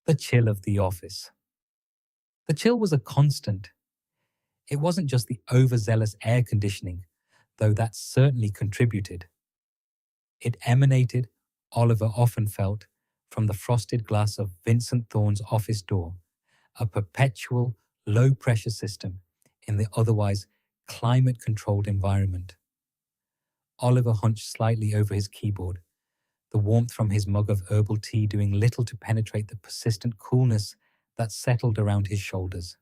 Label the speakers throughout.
Speaker 1: The chill of the office. The chill was a constant. It wasn't just the overzealous air conditioning, though that certainly contributed. It emanated, Oliver often felt, from the frosted glass of Vincent Thorne's office door, a perpetual, low-pressure system in the otherwise climate-controlled environment. Oliver hunched slightly over his keyboard, the warmth from his mug of herbal tea doing little to penetrate the persistent coolness that settled around his shoulders.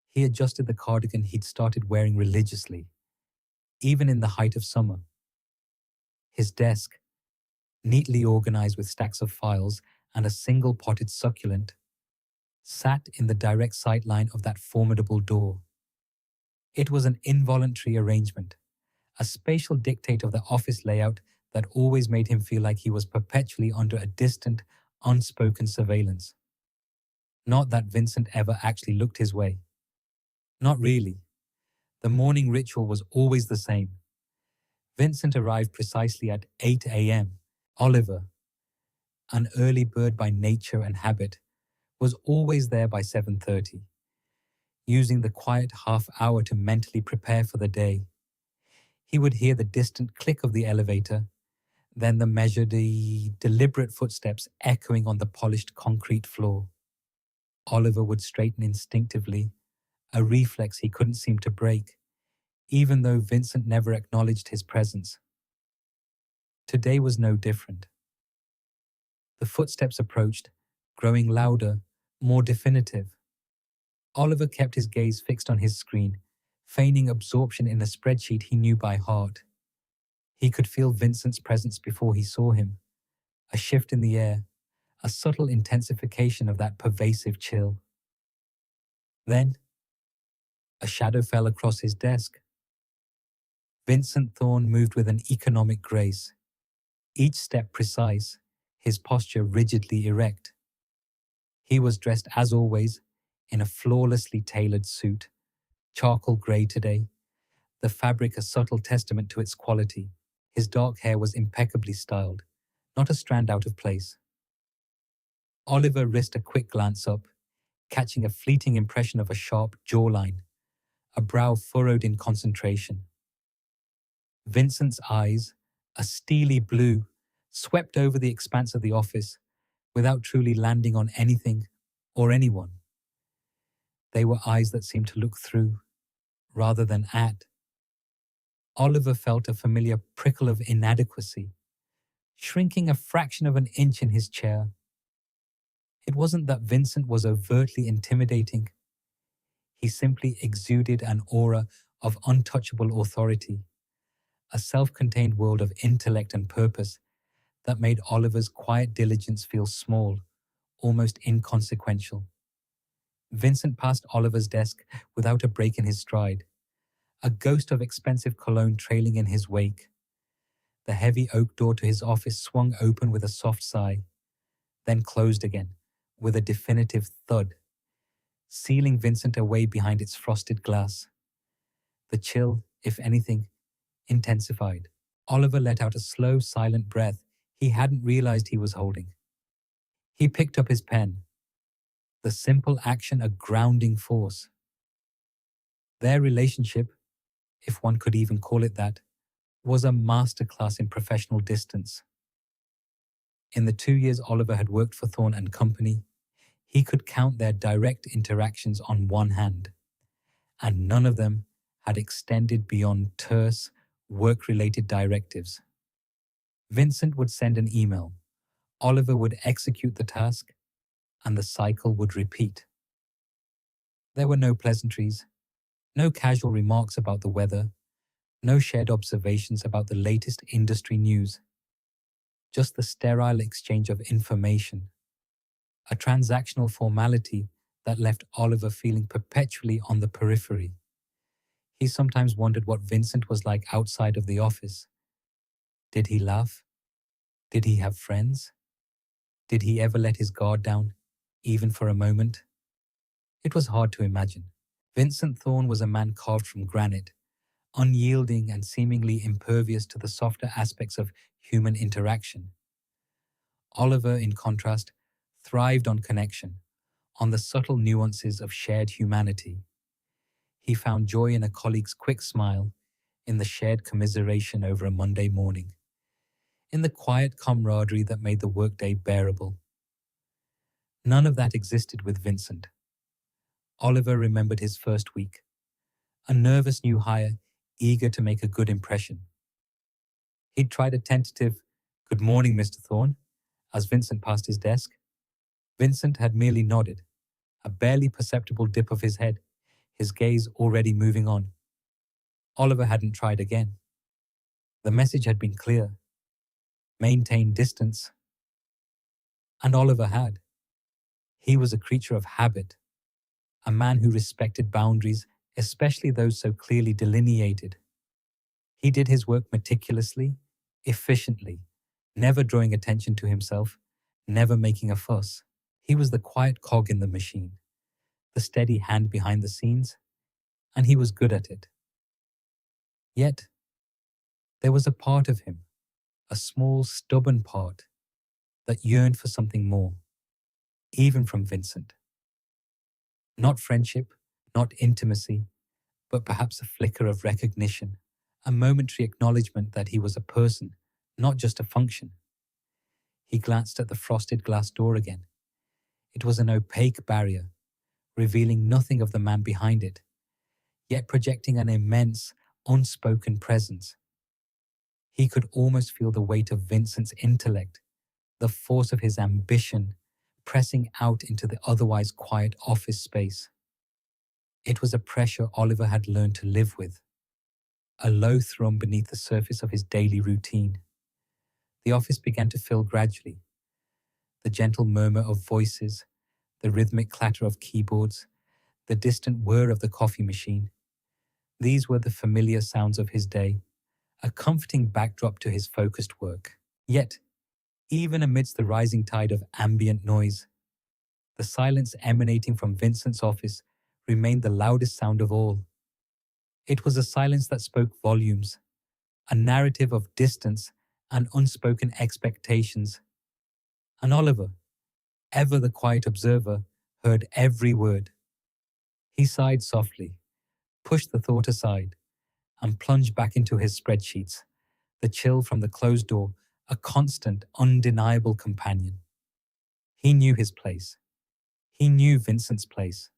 Speaker 1: He adjusted the cardigan he'd started wearing religiously, even in the height of summer. His desk, neatly organized with stacks of files and a single potted succulent, sat in the direct sight line of that formidable door. It was an involuntary arrangement, a spatial dictate of the office layout that always made him feel like he was perpetually under a distant, unspoken surveillance. Not that Vincent ever actually looked his way. Not really. The morning ritual was always the same. Vincent arrived precisely at 8 a.m. Oliver, an early bird by nature and habit, was always there by 7:30, using the quiet half hour to mentally prepare for the day. He would hear the distant click of the elevator, then the measured, deliberate footsteps echoing on the polished concrete floor. Oliver would straighten instinctively, a reflex he couldn't seem to break, even though Vincent never acknowledged his presence. Today was no different. The footsteps approached, growing louder, more definitive. Oliver kept his gaze fixed on his screen, feigning absorption in a spreadsheet he knew by heart. He could feel Vincent's presence before he saw him, a shift in the air, a subtle intensification of that pervasive chill. Then, a shadow fell across his desk. Vincent Thorne moved with an economic grace, each step precise, his posture rigidly erect. He was dressed as always in a flawlessly tailored suit, charcoal grey today, the fabric a subtle testament to its quality. His dark hair was impeccably styled, not a strand out of place. Oliver risked a quick glance up, catching a fleeting impression of a sharp jawline, a brow furrowed in concentration. Vincent's eyes, a steely blue, swept over the expanse of the office without truly landing on anything or anyone. They were eyes that seemed to look through, rather than at. Oliver felt a familiar prickle of inadequacy, shrinking a fraction of an inch in his chair. It wasn't that Vincent was overtly intimidating. He simply exuded an aura of untouchable authority, a self-contained world of intellect and purpose that made Oliver's quiet diligence feel small, almost inconsequential. Vincent passed Oliver's desk without a break in his stride, a ghost of expensive cologne trailing in his wake. The heavy oak door to his office swung open with a soft sigh, then closed again with a definitive thud, sealing Vincent away behind its frosted glass. The chill, if anything, intensified. Oliver let out a slow, silent breath he hadn't realized he was holding. He picked up his pen, the simple action a grounding force. Their relationship, if one could even call it that, was a masterclass in professional distance. In the 2 years Oliver had worked for Thorne and Company, he could count their direct interactions on one hand, and none of them had extended beyond terse, work-related directives. Vincent would send an email, Oliver would execute the task, and the cycle would repeat. There were no pleasantries, no casual remarks about the weather, no shared observations about the latest industry news. Just the sterile exchange of information, a transactional formality that left Oliver feeling perpetually on the periphery. He sometimes wondered what Vincent was like outside of the office. Did he laugh? Did he have friends? Did he ever let his guard down, even for a moment? It was hard to imagine. Vincent Thorne was a man carved from granite, unyielding and seemingly impervious to the softer aspects of human interaction. Oliver, in contrast, thrived on connection, on the subtle nuances of shared humanity. He found joy in a colleague's quick smile, in the shared commiseration over a Monday morning, in the quiet camaraderie that made the workday bearable. None of that existed with Vincent. Oliver remembered his first week, a nervous new hire, eager to make a good impression. He'd tried a tentative, "Good morning, Mr. Thorne," as Vincent passed his desk. Vincent had merely nodded, a barely perceptible dip of his head, his gaze already moving on. Oliver hadn't tried again. The message had been clear: maintain distance. And Oliver had. He was a creature of habit, a man who respected boundaries, especially those so clearly delineated. He did his work meticulously, efficiently, never drawing attention to himself, never making a fuss. He was the quiet cog in the machine, the steady hand behind the scenes, and he was good at it. Yet, there was a part of him, a small, stubborn part, that yearned for something more, even from Vincent. Not friendship, not intimacy, but perhaps a flicker of recognition, a momentary acknowledgement that he was a person, not just a function. He glanced at the frosted glass door again. It was an opaque barrier, revealing nothing of the man behind it, yet projecting an immense, unspoken presence. He could almost feel the weight of Vincent's intellect, the force of his ambition, pressing out into the otherwise quiet office space. It was a pressure Oliver had learned to live with, a low thrum beneath the surface of his daily routine. The office began to fill gradually. The gentle murmur of voices, the rhythmic clatter of keyboards, the distant whir of the coffee machine. These were the familiar sounds of his day, a comforting backdrop to his focused work. Yet, even amidst the rising tide of ambient noise, the silence emanating from Vincent's office remained the loudest sound of all. It was a silence that spoke volumes, a narrative of distance and unspoken expectations. And Oliver, ever the quiet observer, heard every word. He sighed softly, pushed the thought aside, and plunged back into his spreadsheets, the chill from the closed door a constant, undeniable companion. He knew his place. He knew Vincent's place.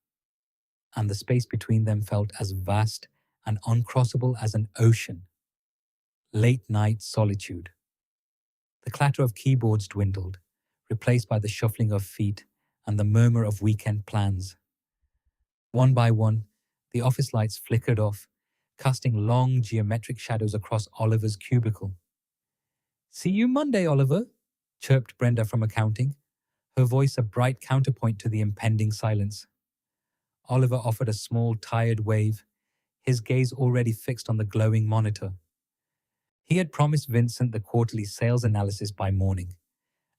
Speaker 1: And the space between them felt as vast and uncrossable as an ocean. Late night solitude. The clatter of keyboards dwindled, replaced by the shuffling of feet and the murmur of weekend plans. One by one, the office lights flickered off, casting long geometric shadows across Oliver's cubicle. "See you Monday, Oliver," chirped Brenda from accounting, her voice a bright counterpoint to the impending silence. Oliver offered a small, tired wave, his gaze already fixed on the glowing monitor. He had promised Vincent the quarterly sales analysis by morning,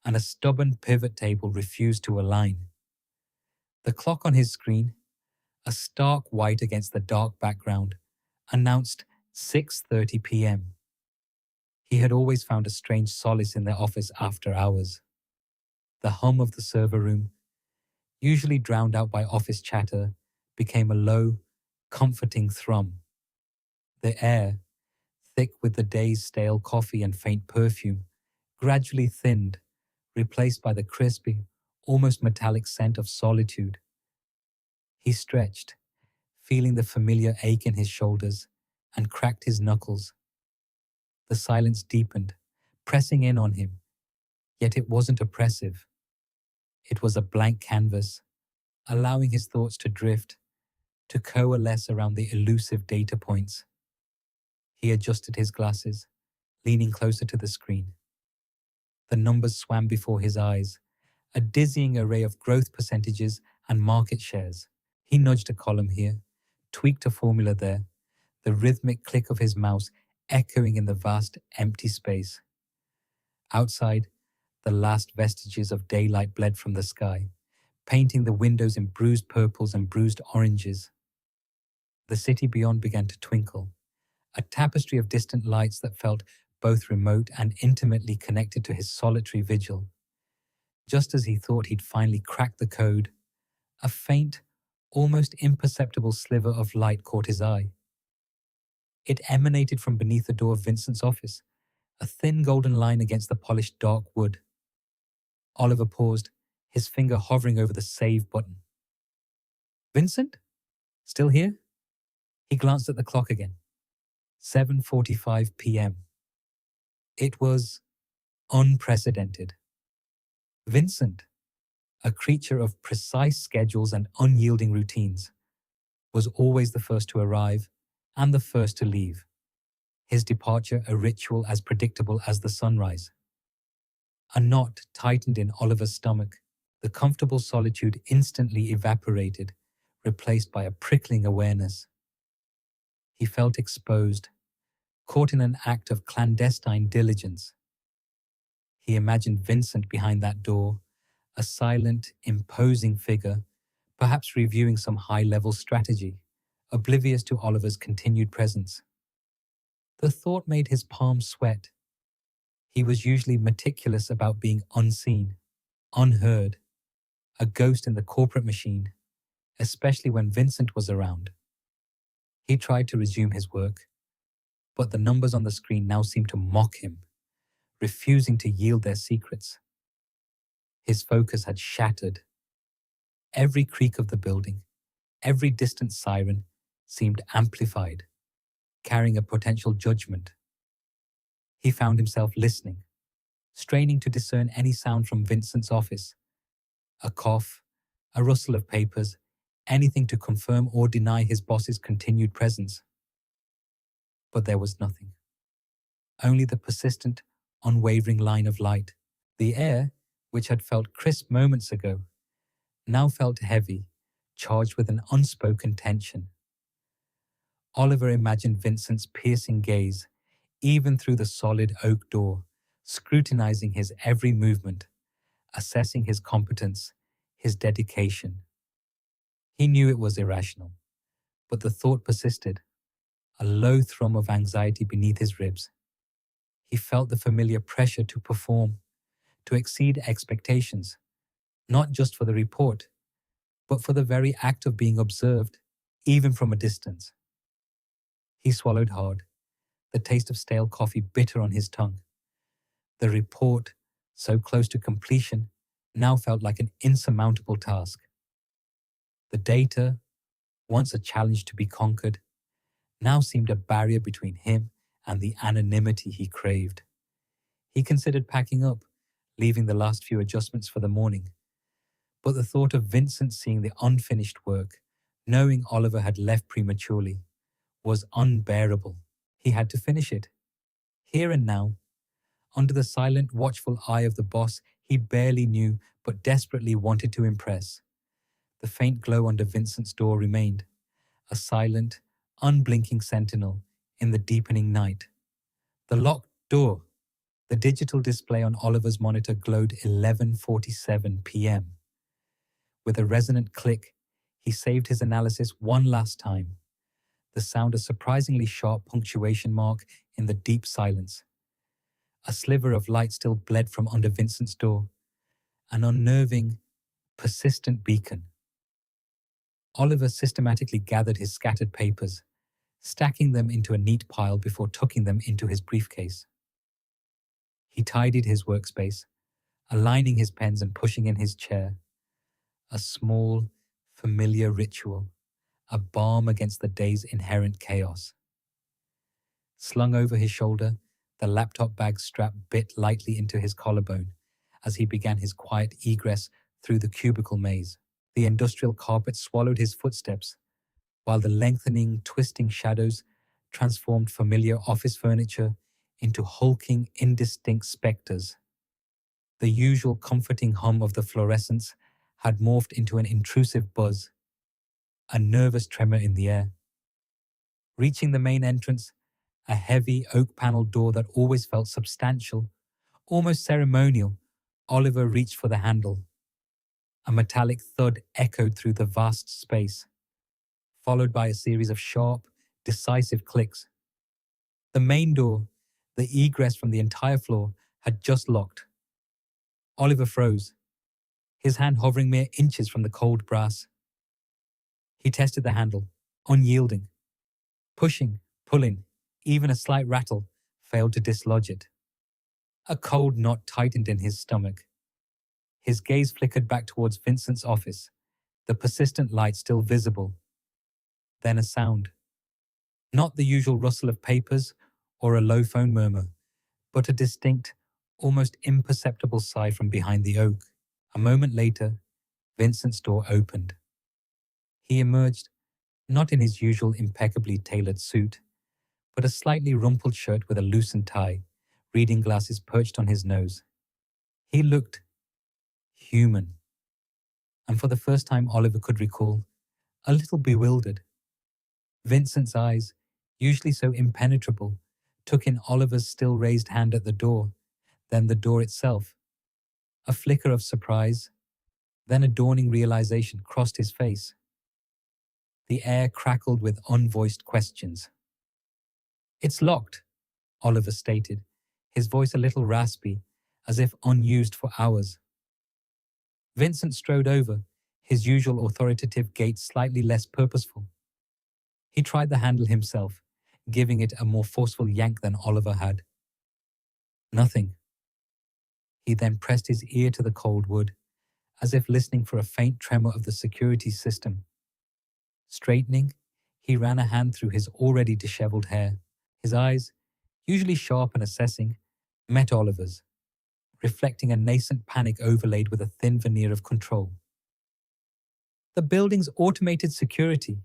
Speaker 1: and a stubborn pivot table refused to align. The clock on his screen, a stark white against the dark background, announced 6:30 p.m. He had always found a strange solace in their office after hours. The hum of the server room, usually drowned out by office chatter, became a low, comforting thrum. The air, thick with the day's stale coffee and faint perfume, gradually thinned, replaced by the crispy, almost metallic scent of solitude. He stretched, feeling the familiar ache in his shoulders, and cracked his knuckles. The silence deepened, pressing in on him, yet it wasn't oppressive. It was a blank canvas, allowing his thoughts to drift, to coalesce around the elusive data points. He adjusted his glasses, leaning closer to the screen. The numbers swam before his eyes, a dizzying array of growth percentages and market shares. He nudged a column here, tweaked a formula there, the rhythmic click of his mouse echoing in the vast, empty space. Outside, the last vestiges of daylight bled from the sky, painting the windows in bruised purples and bruised oranges. The city beyond began to twinkle, a tapestry of distant lights that felt both remote and intimately connected to his solitary vigil. Just as he thought he'd finally cracked the code, a faint, almost imperceptible sliver of light caught his eye. It emanated from beneath the door of Vincent's office, a thin golden line against the polished dark wood. Oliver paused, his finger hovering over the save button. Vincent? Still here? He glanced at the clock again. 7:45 p.m. It was unprecedented. Vincent, a creature of precise schedules and unyielding routines, was always the first to arrive and the first to leave, his departure a ritual as predictable as the sunrise. A knot tightened in Oliver's stomach. The comfortable solitude instantly evaporated, replaced by a prickling awareness. He felt exposed, caught in an act of clandestine diligence. He imagined Vincent behind that door, a silent, imposing figure, perhaps reviewing some high-level strategy, oblivious to Oliver's continued presence. The thought made his palms sweat. He was usually meticulous about being unseen, unheard, a ghost in the corporate machine, especially when Vincent was around. He tried to resume his work, but the numbers on the screen now seemed to mock him, refusing to yield their secrets. His focus had shattered. Every creak of the building, every distant siren seemed amplified, carrying a potential judgment. He found himself listening, straining to discern any sound from Vincent's office. A cough, a rustle of papers, anything to confirm or deny his boss's continued presence. But there was nothing. Only the persistent, unwavering line of light. The air, which had felt crisp moments ago, now felt heavy, charged with an unspoken tension. Oliver imagined Vincent's piercing gaze, even through the solid oak door, scrutinizing his every movement, assessing his competence, his dedication. He knew it was irrational, but the thought persisted, a low thrum of anxiety beneath his ribs. He felt the familiar pressure to perform, to exceed expectations, not just for the report, but for the very act of being observed, even from a distance. He swallowed hard, the taste of stale coffee bitter on his tongue. The report, so close to completion, now felt like an insurmountable task. The data, once a challenge to be conquered, now seemed a barrier between him and the anonymity he craved. He considered packing up, leaving the last few adjustments for the morning. But the thought of Vincent seeing the unfinished work, knowing Oliver had left prematurely, was unbearable. He had to finish it. Here and now, under the silent, watchful eye of the boss he barely knew but desperately wanted to impress. The faint glow under Vincent's door remained, a silent, unblinking sentinel in the deepening night. The locked door. The digital display on Oliver's monitor glowed 11:47 p.m. With a resonant click, he saved his analysis one last time. The sound a surprisingly sharp punctuation mark in the deep silence. A sliver of light still bled from under Vincent's door, an unnerving, persistent beacon. Oliver systematically gathered his scattered papers, stacking them into a neat pile before tucking them into his briefcase. He tidied his workspace, aligning his pens and pushing in his chair. A small, familiar ritual, a balm against the day's inherent chaos. Slung over his shoulder, the laptop bag strap bit lightly into his collarbone as he began his quiet egress through the cubicle maze. The industrial carpet swallowed his footsteps, while the lengthening, twisting shadows transformed familiar office furniture into hulking, indistinct specters. The usual comforting hum of the fluorescents had morphed into an intrusive buzz, a nervous tremor in the air. Reaching the main entrance, a heavy oak-paneled door that always felt substantial, almost ceremonial, Oliver reached for the handle. A metallic thud echoed through the vast space, followed by a series of sharp, decisive clicks. The main door, the egress from the entire floor, had just locked. Oliver froze, his hand hovering mere inches from the cold brass. He tested the handle, unyielding. Pushing, pulling, even a slight rattle failed to dislodge it. A cold knot tightened in his stomach. His gaze flickered back towards Vincent's office, the persistent light still visible. Then a sound. Not the usual rustle of papers or a low phone murmur, but a distinct, almost imperceptible sigh from behind the oak. A moment later, Vincent's door opened. He emerged, not in his usual impeccably tailored suit, but a slightly rumpled shirt with a loosened tie, reading glasses perched on his nose. He looked human, and for the first time Oliver could recall, a little bewildered. Vincent's eyes, usually so impenetrable, took in Oliver's still raised hand at the door, then the door itself. A flicker of surprise, then a dawning realization crossed his face. The air crackled with unvoiced questions. "It's locked," Oliver stated, his voice a little raspy, as if unused for hours. Vincent strode over, his usual authoritative gait slightly less purposeful. He tried the handle himself, giving it a more forceful yank than Oliver had. Nothing. He then pressed his ear to the cold wood, as if listening for a faint tremor of the security system. Straightening, he ran a hand through his already disheveled hair. His eyes, usually sharp and assessing, met Oliver's, reflecting a nascent panic overlaid with a thin veneer of control. "The building's automated security,"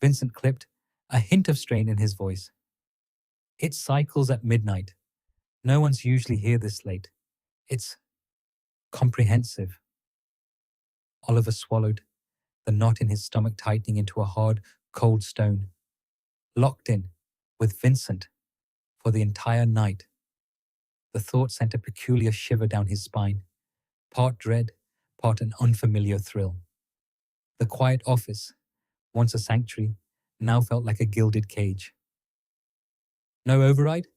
Speaker 1: Vincent clipped, a hint of strain in his voice. "It cycles at midnight. No one's usually here this late. It's comprehensive." Oliver swallowed, the knot in his stomach tightening into a hard, cold stone. Locked in, with Vincent, for the entire night. The thought sent a peculiar shiver down his spine, part dread, part an unfamiliar thrill. The quiet office, once a sanctuary, now felt like a gilded cage. "No override?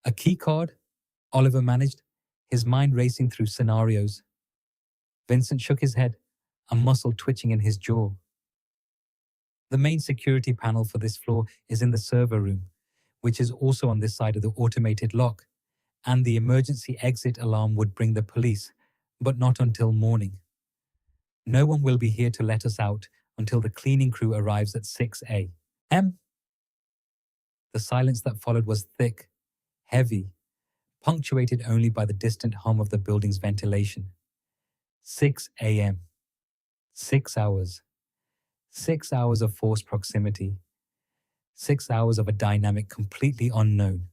Speaker 1: A key card?" Oliver managed, his mind racing through scenarios. Vincent shook his head, a muscle twitching in his jaw. "The main security panel for this floor is in the server room, which is also on this side of the automated lock, and the emergency exit alarm would bring the police, but not until morning. No one will be here to let us out until the cleaning crew arrives at 6 a.m. The silence that followed was thick, heavy, punctuated only by the distant hum of the building's ventilation. 6 a.m. 6 hours. 6 hours of forced proximity. 6 hours of a dynamic completely unknown.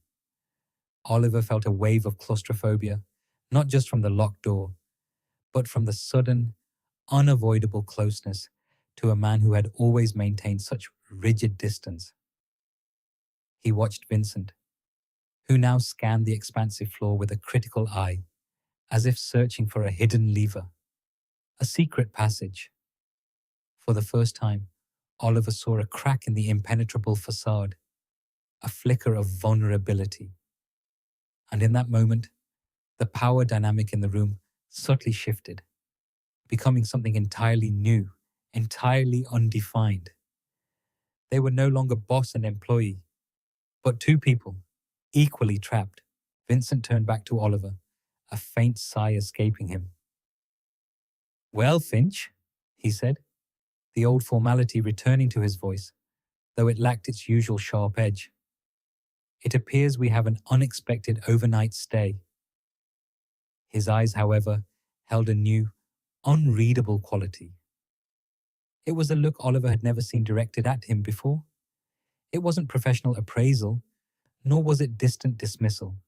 Speaker 1: Oliver felt a wave of claustrophobia, not just from the locked door, but from the sudden, unavoidable closeness to a man who had always maintained such rigid distance. He watched Vincent, who now scanned the expansive floor with a critical eye, as if searching for a hidden lever, a secret passage. For the first time, Oliver saw a crack in the impenetrable facade, a flicker of vulnerability. And in that moment, the power dynamic in the room subtly shifted, becoming something entirely new, entirely undefined. They were no longer boss and employee, but two people, equally trapped. Vincent turned back to Oliver, a faint sigh escaping him. "Well, Finch," he said, the old formality returning to his voice, though it lacked its usual sharp edge. "It appears we have an unexpected overnight stay." His eyes, however, held a new, unreadable quality. It was a look Oliver had never seen directed at him before. It wasn't professional appraisal, nor was it distant dismissal.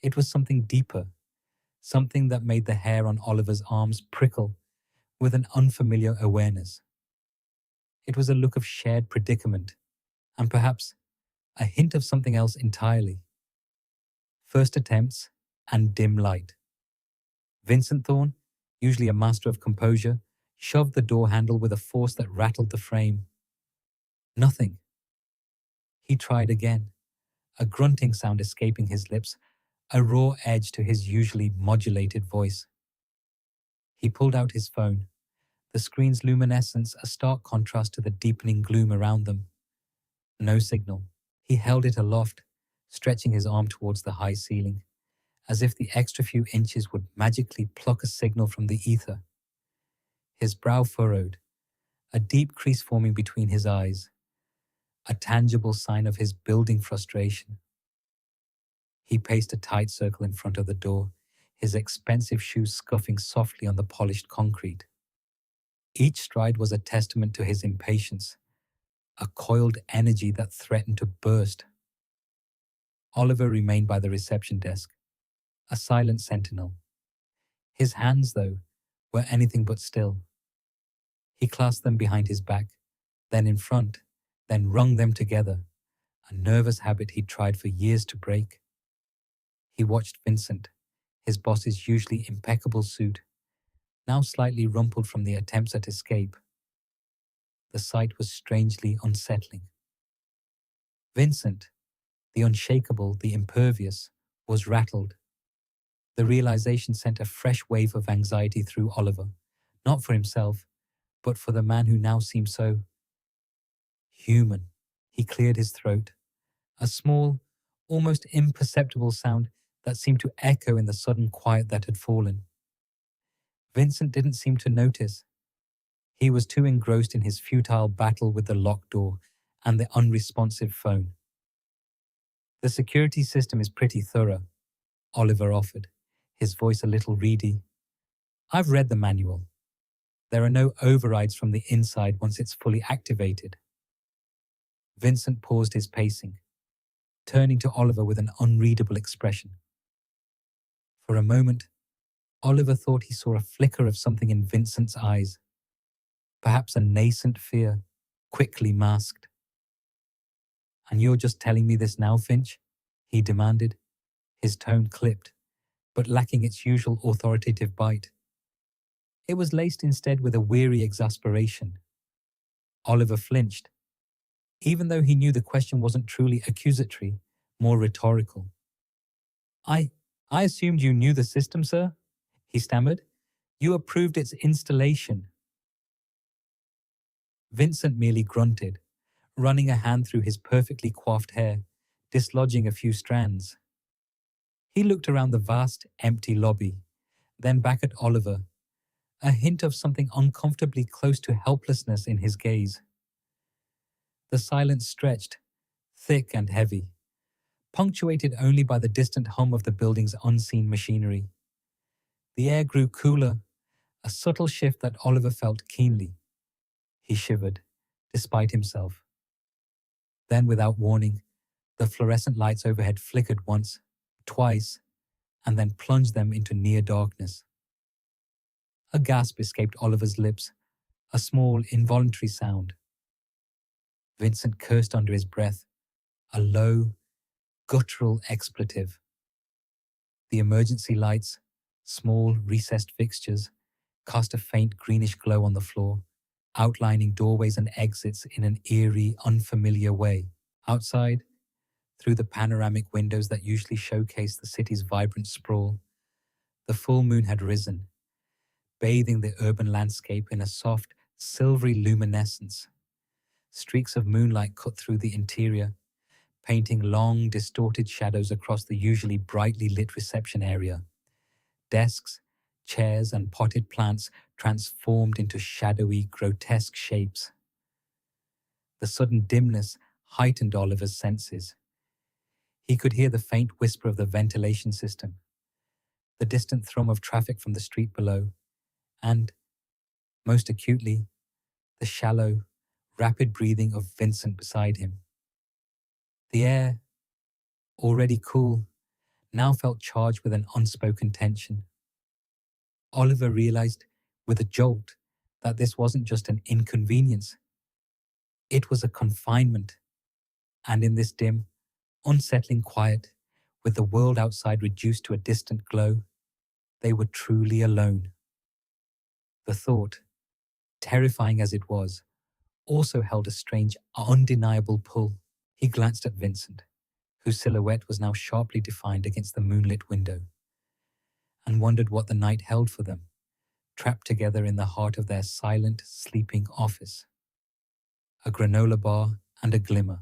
Speaker 1: It was something deeper, something that made the hair on Oliver's arms prickle with an unfamiliar awareness. It was a look of shared predicament, and perhaps a hint of something else entirely. First attempts and dim light. Vincent Thorne, usually a master of composure, shoved the door handle with a force that rattled the frame. Nothing. He tried again, a grunting sound escaping his lips, a raw edge to his usually modulated voice. He pulled out his phone, the screen's luminescence a stark contrast to the deepening gloom around them. No signal. He held it aloft, stretching his arm towards the high ceiling, as if the extra few inches would magically pluck a signal from the ether. His brow furrowed, a deep crease forming between his eyes, a tangible sign of his building frustration. He paced a tight circle in front of the door, his expensive shoes scuffing softly on the polished concrete. Each stride was a testament to his impatience, a coiled energy that threatened to burst. Oliver remained by the reception desk, a silent sentinel. His hands, though, were anything but still. He clasped them behind his back, then in front, then wrung them together, a nervous habit he'd tried for years to break. He watched Vincent, his boss's usually impeccable suit, now slightly rumpled from the attempts at escape. The sight was strangely unsettling. Vincent, the unshakable, the impervious, was rattled. The realization sent a fresh wave of anxiety through Oliver, not for himself, but for the man who now seemed so human. He cleared his throat, a small, almost imperceptible sound that seemed to echo in the sudden quiet that had fallen. Vincent didn't seem to notice. He was too engrossed in his futile battle with the locked door and the unresponsive phone. "The security system is pretty thorough," Oliver offered, his voice a little reedy. "I've read the manual. There are no overrides from the inside once it's fully activated." Vincent paused his pacing, turning to Oliver with an unreadable expression. For a moment, Oliver thought he saw a flicker of something in Vincent's eyes, perhaps a nascent fear, quickly masked. "And you're just telling me this now, Finch?" he demanded, his tone clipped, but lacking its usual authoritative bite. It was laced instead with a weary exasperation. Oliver flinched, even though he knew the question wasn't truly accusatory, more rhetorical. I assumed you knew the system, sir," he stammered. "You approved its installation." Vincent merely grunted, running a hand through his perfectly coiffed hair, dislodging a few strands. He looked around the vast, empty lobby, then back at Oliver, a hint of something uncomfortably close to helplessness in his gaze. The silence stretched, thick and heavy, punctuated only by the distant hum of the building's unseen machinery. The air grew cooler, a subtle shift that Oliver felt keenly. He shivered, despite himself. Then, without warning, the fluorescent lights overhead flickered once, twice, and then plunged them into near darkness. A gasp escaped Oliver's lips, a small, involuntary sound. Vincent cursed under his breath, a low, guttural expletive. The emergency lights, small, recessed fixtures, cast a faint greenish glow on the floor, outlining doorways and exits in an eerie, unfamiliar way. Outside, through the panoramic windows that usually showcase the city's vibrant sprawl, the full moon had risen, bathing the urban landscape in a soft, silvery luminescence. Streaks of moonlight cut through the interior, painting long, distorted shadows across the usually brightly lit reception area. Desks, chairs, and potted plants transformed into shadowy, grotesque shapes. The sudden dimness heightened Oliver's senses. He could hear the faint whisper of the ventilation system, the distant thrum of traffic from the street below, and, most acutely, the shallow, rapid breathing of Vincent beside him. The air, already cool, now felt charged with an unspoken tension. Oliver realized with a jolt that this wasn't just an inconvenience. It was a confinement, and in this dim, unsettling quiet, with the world outside reduced to a distant glow, they were truly alone. The thought, terrifying as it was, also held a strange, undeniable pull. He glanced at Vincent, whose silhouette was now sharply defined against the moonlit window, and wondered what the night held for them, trapped together in the heart of their silent, sleeping office. A granola bar and a glimmer.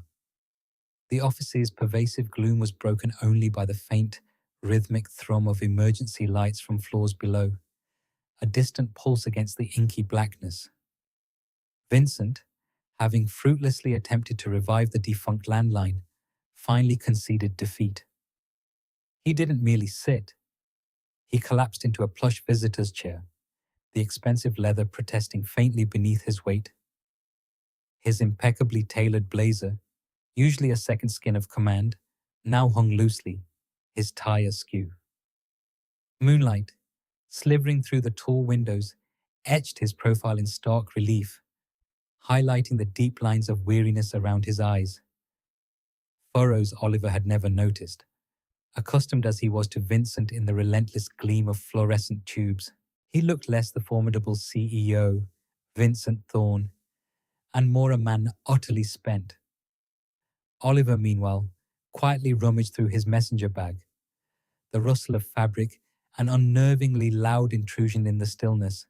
Speaker 1: The office's pervasive gloom was broken only by the faint, rhythmic thrum of emergency lights from floors below, a distant pulse against the inky blackness. Vincent, having fruitlessly attempted to revive the defunct landline, finally conceded defeat. He didn't merely sit. He collapsed into a plush visitor's chair, the expensive leather protesting faintly beneath his weight. His impeccably tailored blazer, usually a second skin of command, now hung loosely, his tie askew. Moonlight, slivering through the tall windows, etched his profile in stark relief, highlighting the deep lines of weariness around his eyes. Furrows Oliver had never noticed, accustomed as he was to Vincent in the relentless gleam of fluorescent tubes. He looked less the formidable CEO, Vincent Thorne, and more a man utterly spent. Oliver, meanwhile, quietly rummaged through his messenger bag, the rustle of fabric an unnervingly loud intrusion in the stillness.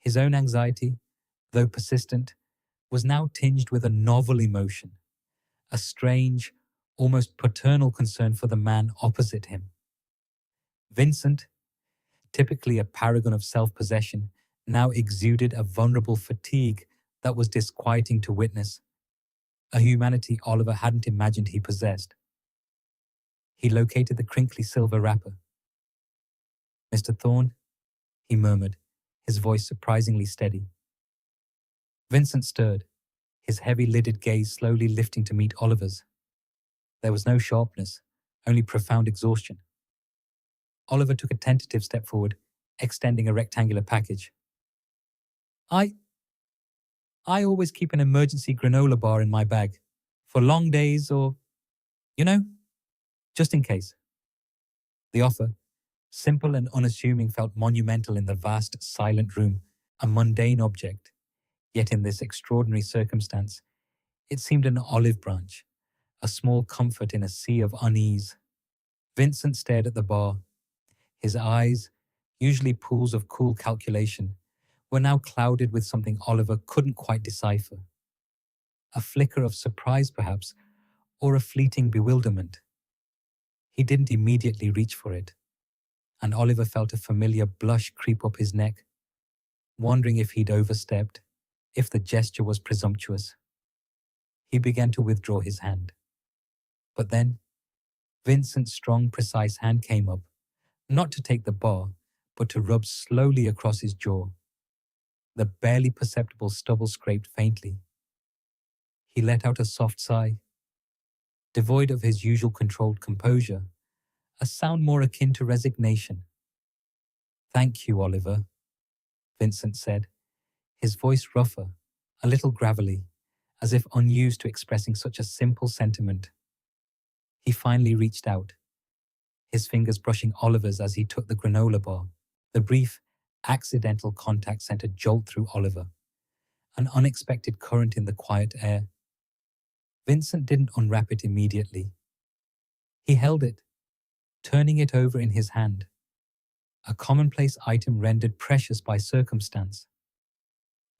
Speaker 1: His own anxiety, though persistent, was now tinged with a novel emotion, a strange, almost paternal concern for the man opposite him. Vincent, typically a paragon of self-possession, now exuded a vulnerable fatigue that was disquieting to witness, a humanity Oliver hadn't imagined he possessed. He located the crinkly silver wrapper. "Mr. Thorne," he murmured, his voice surprisingly steady. Vincent stirred, his heavy-lidded gaze slowly lifting to meet Oliver's. There was no sharpness, only profound exhaustion. Oliver took a tentative step forward, extending a rectangular package. I always keep an emergency granola bar in my bag, for long days or, just in case." The offer, simple and unassuming, felt monumental in the vast, silent room, a mundane object. Yet in this extraordinary circumstance, it seemed an olive branch, a small comfort in a sea of unease. Vincent stared at the bar. His eyes, usually pools of cool calculation, were now clouded with something Oliver couldn't quite decipher. A flicker of surprise, perhaps, or a fleeting bewilderment. He didn't immediately reach for it, and Oliver felt a familiar blush creep up his neck, wondering if he'd overstepped, if the gesture was presumptuous. He began to withdraw his hand. But then, Vincent's strong, precise hand came up, not to take the bar, but to rub slowly across his jaw. The barely perceptible stubble scraped faintly. He let out a soft sigh. Devoid of his usual controlled composure, a sound more akin to resignation. "Thank you, Oliver," Vincent said, his voice rougher, a little gravelly, as if unused to expressing such a simple sentiment. He finally reached out, his fingers brushing Oliver's as he took the granola bar. The brief, accidental contact sent a jolt through Oliver, an unexpected current in the quiet air. Vincent didn't unwrap it immediately. He held it, turning it over in his hand, a commonplace item rendered precious by circumstance.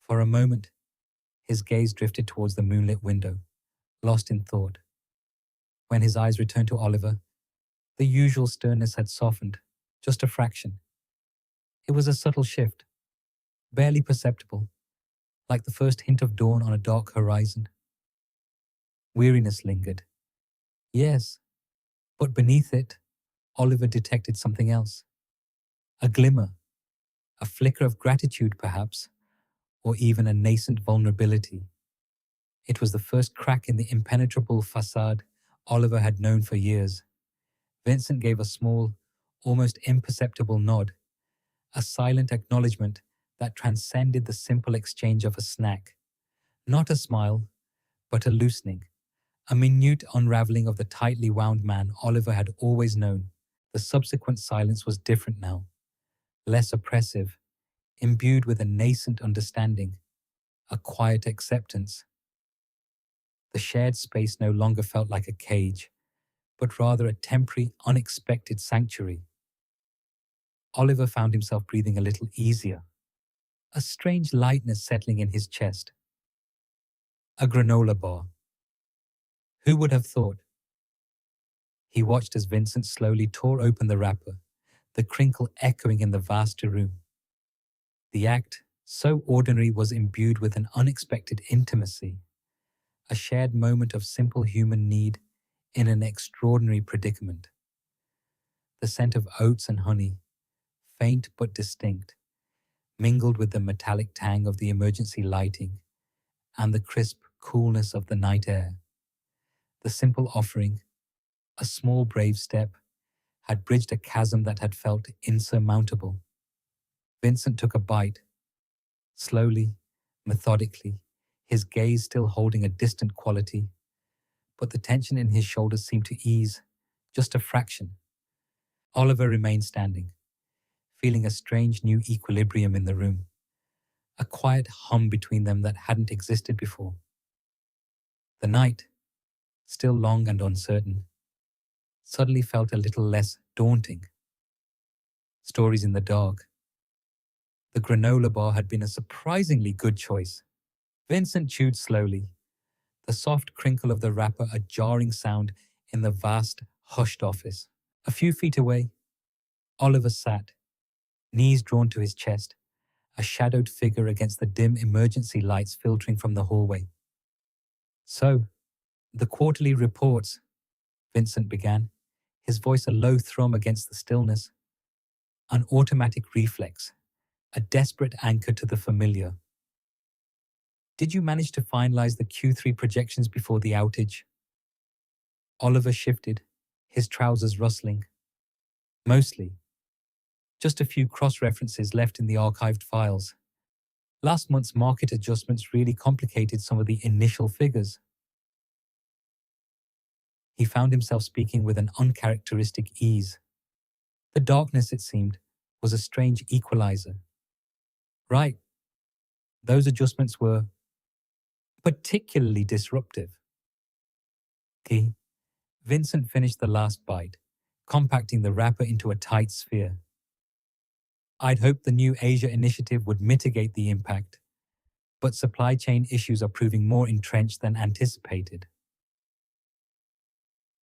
Speaker 1: For a moment, his gaze drifted towards the moonlit window, lost in thought. When his eyes returned to Oliver, the usual sternness had softened, just a fraction. It was a subtle shift, barely perceptible, like the first hint of dawn on a dark horizon. Weariness lingered. Yes, but beneath it, Oliver detected something else. A glimmer, a flicker of gratitude perhaps, or even a nascent vulnerability. It was the first crack in the impenetrable facade Oliver had known for years. Vincent gave a small, almost imperceptible nod, a silent acknowledgement that transcended the simple exchange of a snack. Not a smile, but a loosening, a minute unraveling of the tightly wound man Oliver had always known. The subsequent silence was different now, less oppressive, imbued with a nascent understanding, a quiet acceptance. The shared space no longer felt like a cage, but rather a temporary, unexpected sanctuary. Oliver found himself breathing a little easier, a strange lightness settling in his chest. A granola bar. Who would have thought? He watched as Vincent slowly tore open the wrapper, the crinkle echoing in the vaster room. The act, so ordinary, was imbued with an unexpected intimacy, a shared moment of simple human need in an extraordinary predicament. The scent of oats and honey, faint but distinct, mingled with the metallic tang of the emergency lighting and the crisp coolness of the night air. The simple offering, a small brave step, had bridged a chasm that had felt insurmountable. Vincent took a bite, slowly, methodically, his gaze still holding a distant quality, but the tension in his shoulders seemed to ease, just a fraction. Oliver remained standing, feeling a strange new equilibrium in the room, a quiet hum between them that hadn't existed before. The night, still long and uncertain, suddenly felt a little less daunting. Stories in the dark. The granola bar had been a surprisingly good choice. Vincent chewed slowly, the soft crinkle of the wrapper a jarring sound in the vast, hushed office. A few feet away, Oliver sat, knees drawn to his chest, a shadowed figure against the dim emergency lights filtering from the hallway. "So, the quarterly reports," Vincent began, his voice a low thrum against the stillness. An automatic reflex, a desperate anchor to the familiar. "Did you manage to finalize the Q3 projections before the outage?" Oliver shifted, his trousers rustling. "Mostly. Just a few cross-references left in the archived files. Last month's market adjustments really complicated some of the initial figures." He found himself speaking with an uncharacteristic ease. The darkness, it seemed, was a strange equalizer. "Right. Those adjustments were particularly disruptive." Vincent finished the last bite, compacting the wrapper into a tight sphere. "I'd hoped the new Asia initiative would mitigate the impact, but supply chain issues are proving more entrenched than anticipated."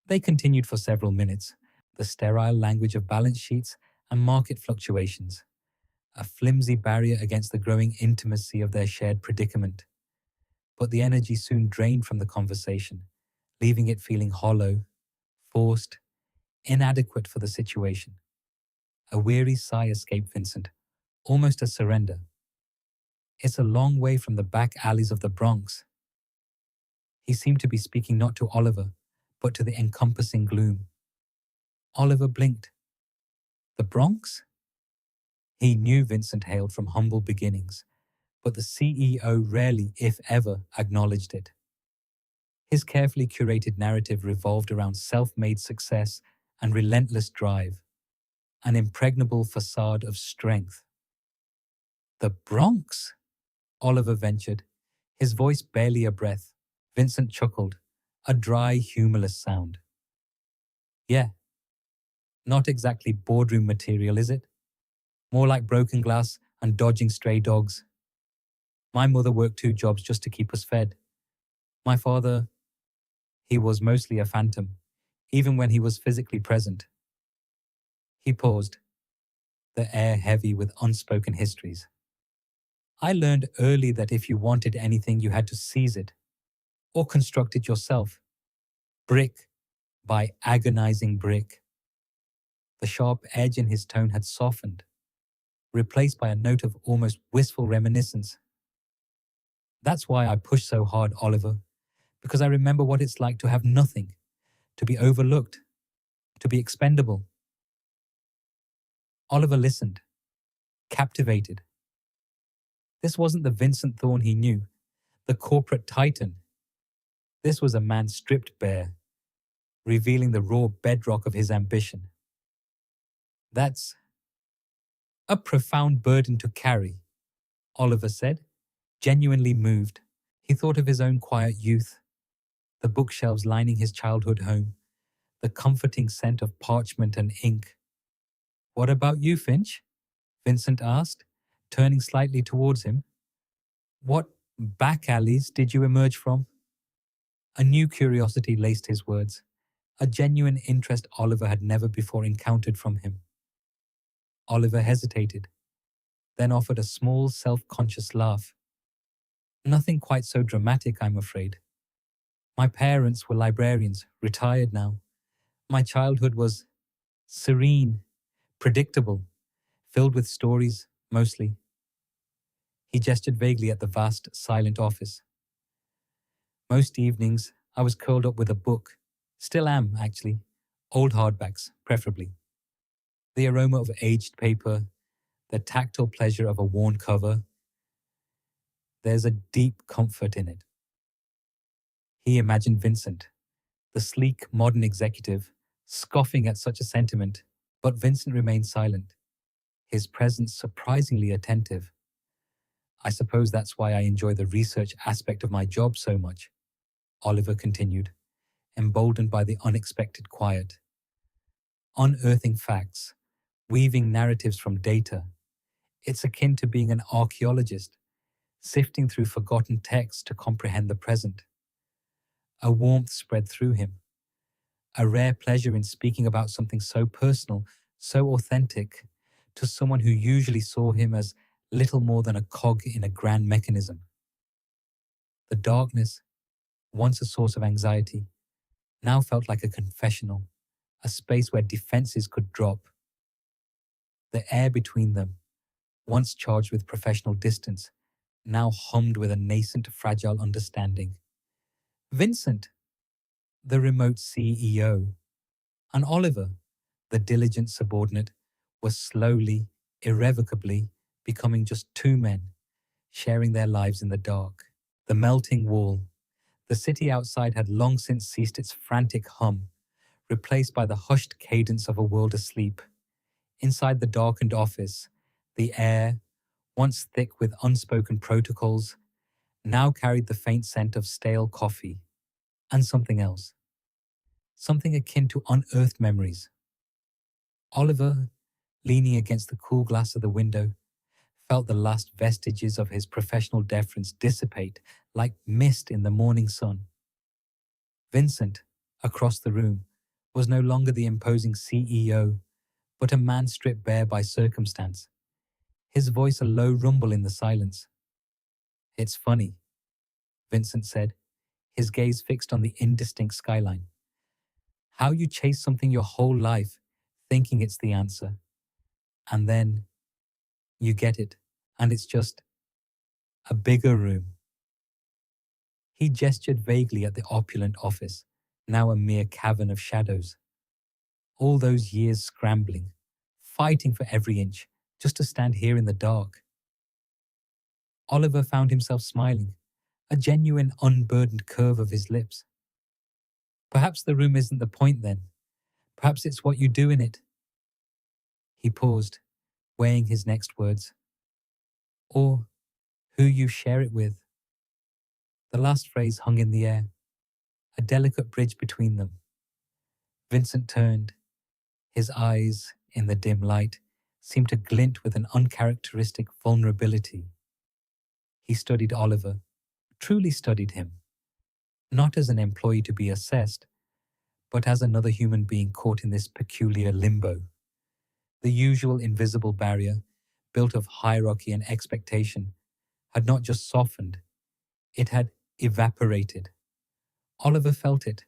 Speaker 1: They continued for several minutes, the sterile language of balance sheets and market fluctuations, a flimsy barrier against the growing intimacy of their shared predicament. But the energy soon drained from the conversation, leaving it feeling hollow, forced, inadequate for the situation. A weary sigh escaped Vincent, almost a surrender. "It's a long way from the back alleys of the Bronx." He seemed to be speaking not to Oliver, but to the encompassing gloom. Oliver blinked. The Bronx? He knew Vincent hailed from humble beginnings, but the CEO rarely, if ever, acknowledged it. His carefully curated narrative revolved around self-made success and relentless drive, an impregnable facade of strength. "The Bronx?" Oliver ventured, his voice barely a breath. Vincent chuckled, a dry, humorless sound. "Yeah. Not exactly boardroom material, is it? More like broken glass and dodging stray dogs. My mother worked 2 jobs just to keep us fed. My father, he was mostly a phantom, even when he was physically present." He paused, the air heavy with unspoken histories. "I learned early that if you wanted anything, you had to seize it, or construct it yourself, brick by agonizing brick." The sharp edge in his tone had softened, replaced by a note of almost wistful reminiscence. "That's why I push so hard, Oliver, because I remember what it's like to have nothing, to be overlooked, to be expendable." Oliver listened, captivated. This wasn't the Vincent Thorne he knew, the corporate titan. This was a man stripped bare, revealing the raw bedrock of his ambition. "That's a profound burden to carry," Oliver said, genuinely moved. He thought of his own quiet youth, the bookshelves lining his childhood home, the comforting scent of parchment and ink. What about you, Finch? Vincent asked, turning slightly towards him. What back alleys did you emerge from? A new curiosity laced his words, a genuine interest Oliver had never before encountered from him. Oliver hesitated, then offered a small, self-conscious laugh. Nothing quite so dramatic, I'm afraid. My parents were librarians, retired now. My childhood was serene, predictable, filled with stories, mostly. He gestured vaguely at the vast, silent office. Most evenings, I was curled up with a book. Still am, actually. Old hardbacks, preferably. The aroma of aged paper, the tactile pleasure of a worn cover. There's a deep comfort in it. He imagined Vincent, the sleek, modern executive, scoffing at such a sentiment, but Vincent remained silent, his presence surprisingly attentive. I suppose that's why I enjoy the research aspect of my job so much, Oliver continued, emboldened by the unexpected quiet. Unearthing facts, weaving narratives from data. It's akin to being an archaeologist, sifting through forgotten texts to comprehend the present. A warmth spread through him, a rare pleasure in speaking about something so personal, so authentic, to someone who usually saw him as little more than a cog in a grand mechanism. The darkness, once a source of anxiety, now felt like a confessional, a space where defenses could drop. The air between them, once charged with professional distance, now hummed with a nascent, fragile understanding. Vincent, the remote CEO, and Oliver, the diligent subordinate, were slowly, irrevocably becoming just two men, sharing their lives in the dark. The melting wall. The city outside had long since ceased its frantic hum, replaced by the hushed cadence of a world asleep. Inside the darkened office, the air, once thick with unspoken protocols, now carried the faint scent of stale coffee and something else. Something akin to unearthed memories. Oliver, leaning against the cool glass of the window, felt the last vestiges of his professional deference dissipate like mist in the morning sun. Vincent, across the room, was no longer the imposing CEO, but a man stripped bare by circumstance, his voice a low rumble in the silence. It's funny, Vincent said, his gaze fixed on the indistinct skyline. How you chase something your whole life, thinking it's the answer, and then you get it, and it's just a bigger room. He gestured vaguely at the opulent office, now a mere cavern of shadows. All those years scrambling, fighting for every inch, just to stand here in the dark. Oliver found himself smiling, a genuine unburdened curve of his lips. Perhaps the room isn't the point then. Perhaps it's what you do in it. He paused, weighing his next words. Or who you share it with. The last phrase hung in the air, a delicate bridge between them. Vincent turned. His eyes, in the dim light, seemed to glint with an uncharacteristic vulnerability. He studied Oliver, truly studied him, not as an employee to be assessed, but as another human being caught in this peculiar limbo. The usual invisible barrier, built of hierarchy and expectation, had not just softened, it had evaporated. Oliver felt it,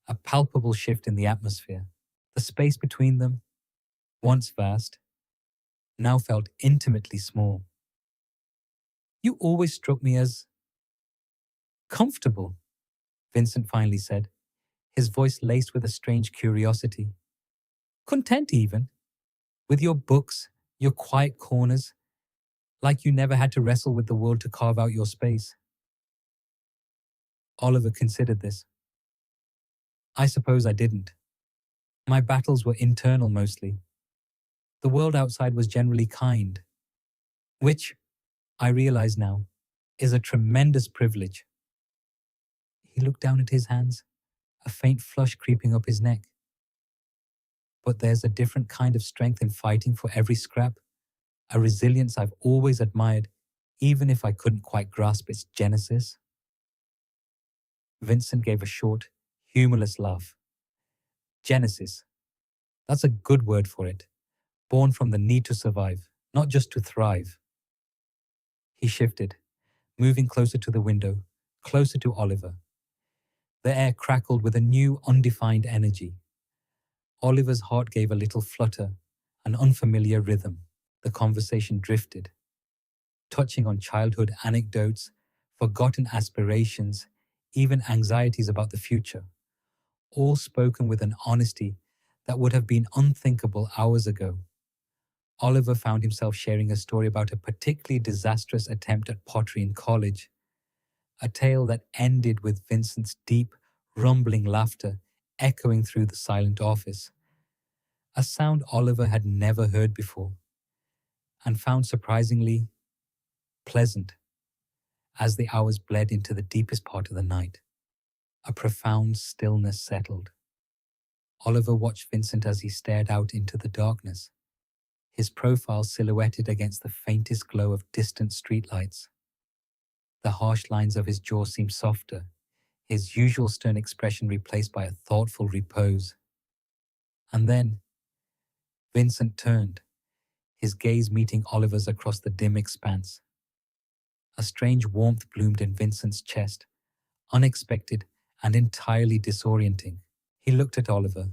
Speaker 1: a palpable shift in the atmosphere. The space between them, once vast, now felt intimately small. You always struck me as comfortable, Vincent finally said, his voice laced with a strange curiosity. Content even, with your books, your quiet corners, like you never had to wrestle with the world to carve out your space. Oliver considered this. I suppose I didn't. My battles were internal mostly. The world outside was generally kind, which, I realize now, is a tremendous privilege. He looked down at his hands, a faint flush creeping up his neck. But there's a different kind of strength in fighting for every scrap, a resilience I've always admired, even if I couldn't quite grasp its genesis." Vincent gave a short, humorless laugh. "Genesis. That's a good word for it. Born from the need to survive, not just to thrive." He shifted, moving closer to the window, closer to Oliver. The air crackled with a new, undefined energy. Oliver's heart gave a little flutter, an unfamiliar rhythm. The conversation drifted, touching on childhood anecdotes, forgotten aspirations, even anxieties about the future, all spoken with an honesty that would have been unthinkable hours ago. Oliver found himself sharing a story about a particularly disastrous attempt at pottery in college, a tale that ended with Vincent's deep, rumbling laughter echoing through the silent office, a sound Oliver had never heard before, and found surprisingly pleasant. As the hours bled into the deepest part of the night, a profound stillness settled. Oliver watched Vincent as he stared out into the darkness, his profile silhouetted against the faintest glow of distant streetlights. The harsh lines of his jaw seemed softer, his usual stern expression replaced by a thoughtful repose. And then, Vincent turned, his gaze meeting Oliver's across the dim expanse. A strange warmth bloomed in Vincent's chest, unexpected and entirely disorienting. He looked at Oliver,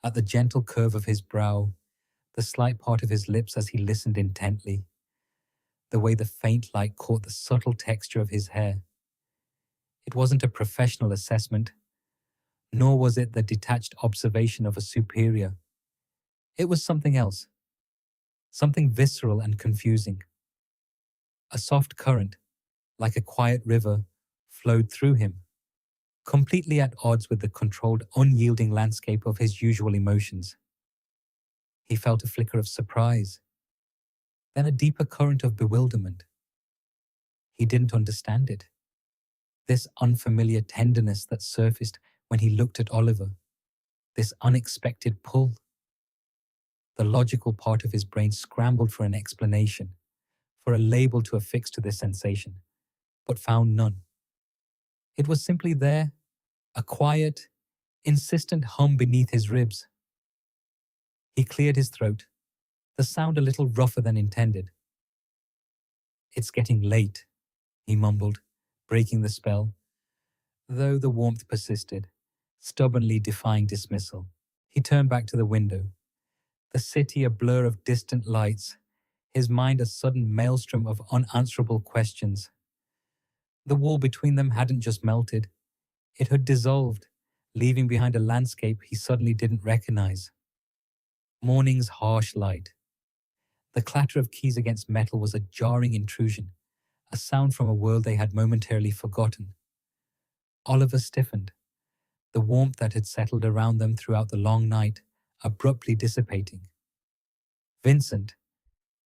Speaker 1: at the gentle curve of his brow, the slight part of his lips as he listened intently, the way the faint light caught the subtle texture of his hair. It wasn't a professional assessment, nor was it the detached observation of a superior. It was something else, something visceral and confusing. A soft current, like a quiet river, flowed through him, completely at odds with the controlled, unyielding landscape of his usual emotions. He felt a flicker of surprise, then a deeper current of bewilderment. He didn't understand it. This unfamiliar tenderness that surfaced when he looked at Oliver, this unexpected pull. The logical part of his brain scrambled for an explanation, for a label to affix to this sensation, but found none. It was simply there, a quiet, insistent hum beneath his ribs. He cleared his throat, the sound a little rougher than intended. "It's getting late," he mumbled, breaking the spell, though the warmth persisted, stubbornly defying dismissal. He turned back to the window, the city a blur of distant lights, his mind a sudden maelstrom of unanswerable questions. The wall between them hadn't just melted, it had dissolved, leaving behind a landscape he suddenly didn't recognize. Morning's harsh light. The clatter of keys against metal was a jarring intrusion, a sound from a world they had momentarily forgotten. Oliver stiffened, the warmth that had settled around them throughout the long night abruptly dissipating. Vincent,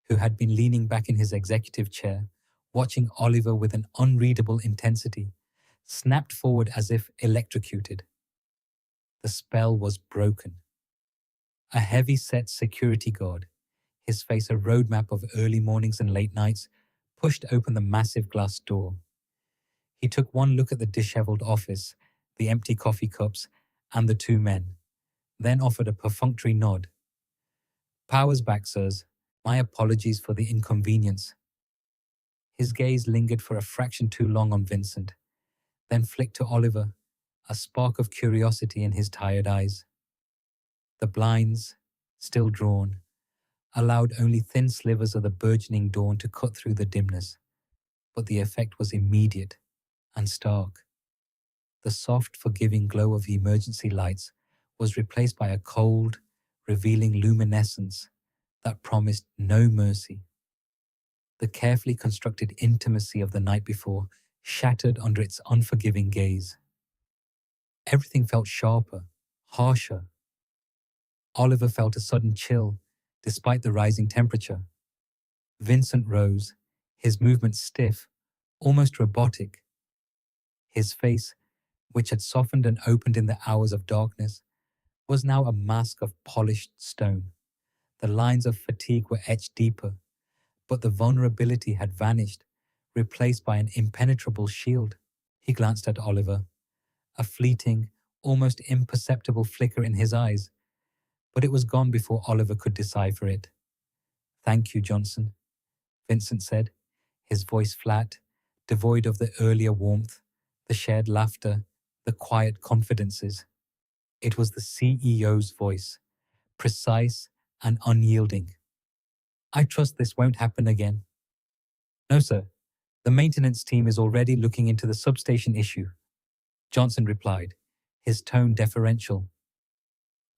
Speaker 1: who had been leaning back in his executive chair, watching Oliver with an unreadable intensity, snapped forward as if electrocuted. The spell was broken. A heavy-set security guard, his face a roadmap of early mornings and late nights, pushed open the massive glass door. He took one look at the disheveled office, the empty coffee cups, and the two men, then offered a perfunctory nod. "Power's back, sirs. My apologies for the inconvenience." His gaze lingered for a fraction too long on Vincent, then flicked to Oliver, a spark of curiosity in his tired eyes. The blinds, still drawn, allowed only thin slivers of the burgeoning dawn to cut through the dimness, but the effect was immediate and stark. The soft, forgiving glow of the emergency lights was replaced by a cold, revealing luminescence that promised no mercy. The carefully constructed intimacy of the night before shattered under its unforgiving gaze. Everything felt sharper, harsher. Oliver felt a sudden chill, despite the rising temperature. Vincent rose, his movements stiff, almost robotic. His face, which had softened and opened in the hours of darkness, was now a mask of polished stone. The lines of fatigue were etched deeper, but the vulnerability had vanished, replaced by an impenetrable shield. He glanced at Oliver, a fleeting, almost imperceptible flicker in his eyes, but it was gone before Oliver could decipher it. "Thank you, Johnson," Vincent said, his voice flat, devoid of the earlier warmth, the shared laughter, the quiet confidences. It was the CEO's voice, precise and unyielding. "I trust this won't happen again." "No, sir. The maintenance team is already looking into the substation issue," Johnson replied, his tone deferential.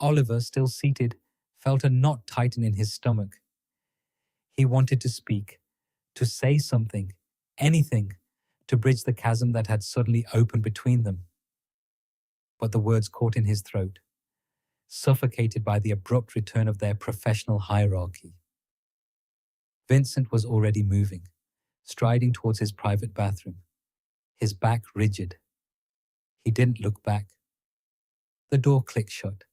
Speaker 1: Oliver, still seated, felt a knot tighten in his stomach. He wanted to speak, to say something, anything, to bridge the chasm that had suddenly opened between them. But the words caught in his throat, suffocated by the abrupt return of their professional hierarchy. Vincent was already moving, striding towards his private bathroom, his back rigid. He didn't look back. The door clicked shut,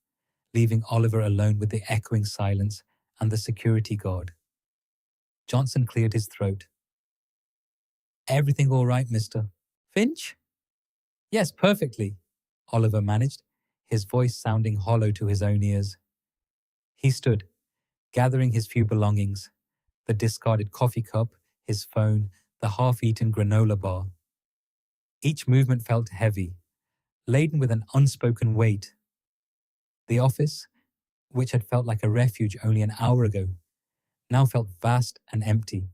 Speaker 1: leaving Oliver alone with the echoing silence and the security guard. Johnson cleared his throat. "Everything all right, Mr. Finch?" "Yes, perfectly," Oliver managed, his voice sounding hollow to his own ears. He stood, gathering his few belongings, the discarded coffee cup, his phone, the half-eaten granola bar. Each movement felt heavy, laden with an unspoken weight. The office, which had felt like a refuge only an hour ago, now felt vast and empty.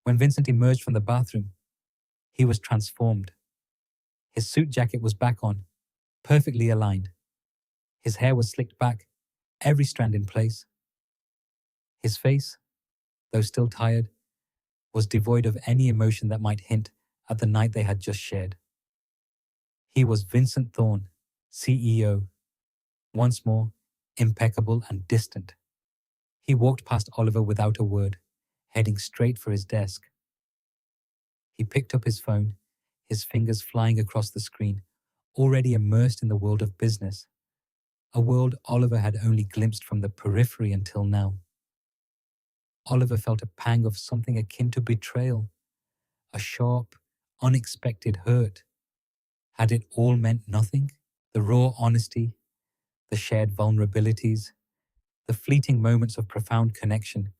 Speaker 1: When Vincent emerged from the bathroom, he was transformed. His suit jacket was back on, perfectly aligned. His hair was slicked back, every strand in place. His face, though still tired, was devoid of any emotion that might hint at the night they had just shared. He was Vincent Thorne, CEO, once more impeccable and distant. He walked past Oliver without a word, heading straight for his desk. He picked up his phone, his fingers flying across the screen, already immersed in the world of business, a world Oliver had only glimpsed from the periphery until now. Oliver felt a pang of something akin to betrayal, a sharp, unexpected hurt. Had it all meant nothing? The raw honesty, the shared vulnerabilities, the fleeting moments of profound connection,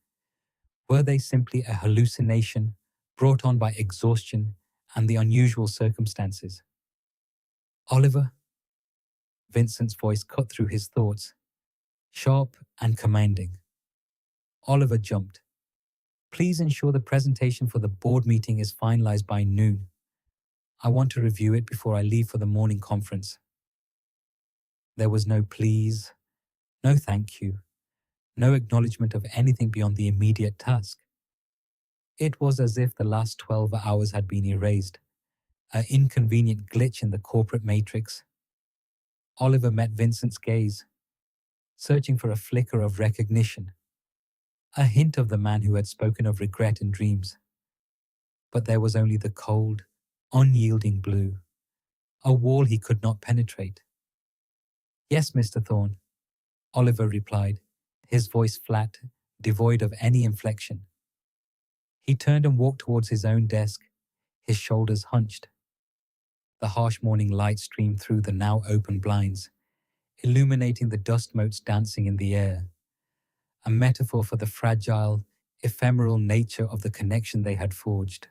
Speaker 1: were they simply a hallucination brought on by exhaustion and the unusual circumstances? "Oliver?" Vincent's voice cut through his thoughts, sharp and commanding. Oliver jumped. "Please ensure the presentation for the board meeting is finalized by noon. I want to review it before I leave for the morning conference." There was no please, no thank you, no acknowledgement of anything beyond the immediate task. It was as if the last 12 hours had been erased, an inconvenient glitch in the corporate matrix. Oliver met Vincent's gaze, searching for a flicker of recognition, a hint of the man who had spoken of regret and dreams. But there was only the cold, unyielding blue, a wall he could not penetrate. "Yes, Mr. Thorne," Oliver replied, his voice flat, devoid of any inflection. He turned and walked towards his own desk, his shoulders hunched. The harsh morning light streamed through the now open blinds, illuminating the dust motes dancing in the air, a metaphor for the fragile, ephemeral nature of the connection they had forged.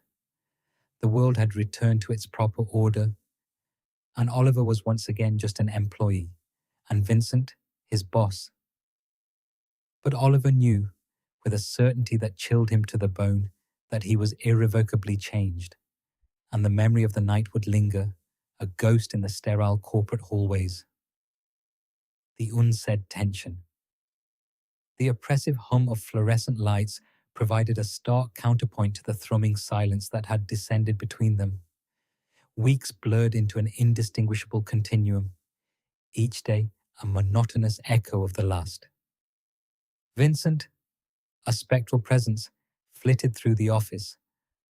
Speaker 1: The world had returned to its proper order, and Oliver was once again just an employee, and Vincent, his boss. But Oliver knew, with a certainty that chilled him to the bone, that he was irrevocably changed, and the memory of the night would linger, a ghost in the sterile corporate hallways. The unsaid tension. The oppressive hum of fluorescent lights provided a stark counterpoint to the thrumming silence that had descended between them. Weeks blurred into an indistinguishable continuum, each day a monotonous echo of the last. Vincent, a spectral presence, flitted through the office,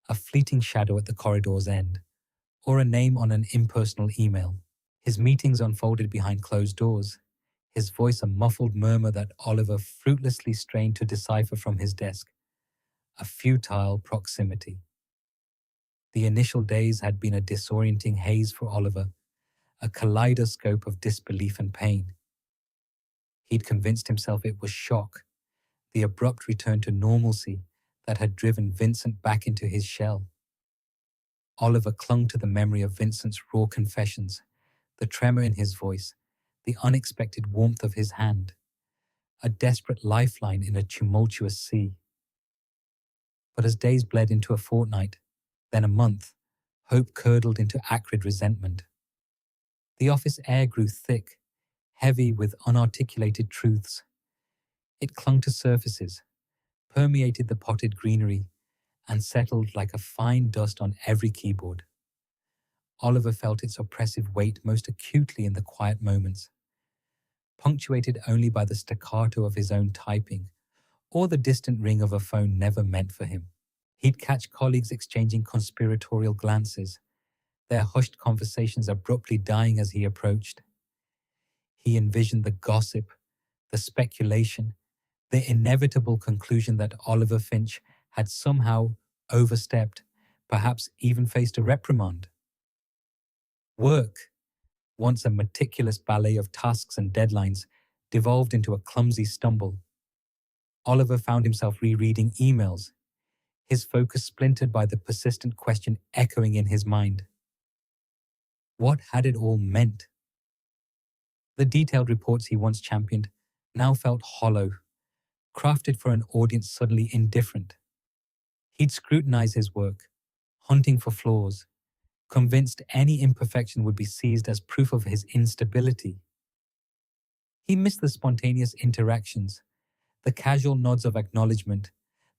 Speaker 1: a fleeting shadow at the corridor's end, or a name on an impersonal email. His meetings unfolded behind closed doors, his voice a muffled murmur that Oliver fruitlessly strained to decipher from his desk, a futile proximity. The initial days had been a disorienting haze for Oliver, a kaleidoscope of disbelief and pain. He'd convinced himself it was shock, the abrupt return to normalcy that had driven Vincent back into his shell. Oliver clung to the memory of Vincent's raw confessions, the tremor in his voice, the unexpected warmth of his hand, a desperate lifeline in a tumultuous sea. But as days bled into a fortnight, then a month, hope curdled into acrid resentment. The office air grew thick, heavy with unarticulated truths. It clung to surfaces, permeated the potted greenery, and settled like a fine dust on every keyboard. Oliver felt its oppressive weight most acutely in the quiet moments, punctuated only by the staccato of his own typing or the distant ring of a phone never meant for him. He'd catch colleagues exchanging conspiratorial glances, their hushed conversations abruptly dying as he approached. He envisioned the gossip, the speculation, the inevitable conclusion that Oliver Finch had somehow overstepped, perhaps even faced a reprimand. Work, once a meticulous ballet of tasks and deadlines, devolved into a clumsy stumble. Oliver found himself rereading emails, his focus splintered by the persistent question echoing in his mind. What had it all meant? The detailed reports he once championed now felt hollow, crafted for an audience suddenly indifferent. He'd scrutinize his work, hunting for flaws, convinced any imperfection would be seized as proof of his instability. He missed the spontaneous interactions, the casual nods of acknowledgement,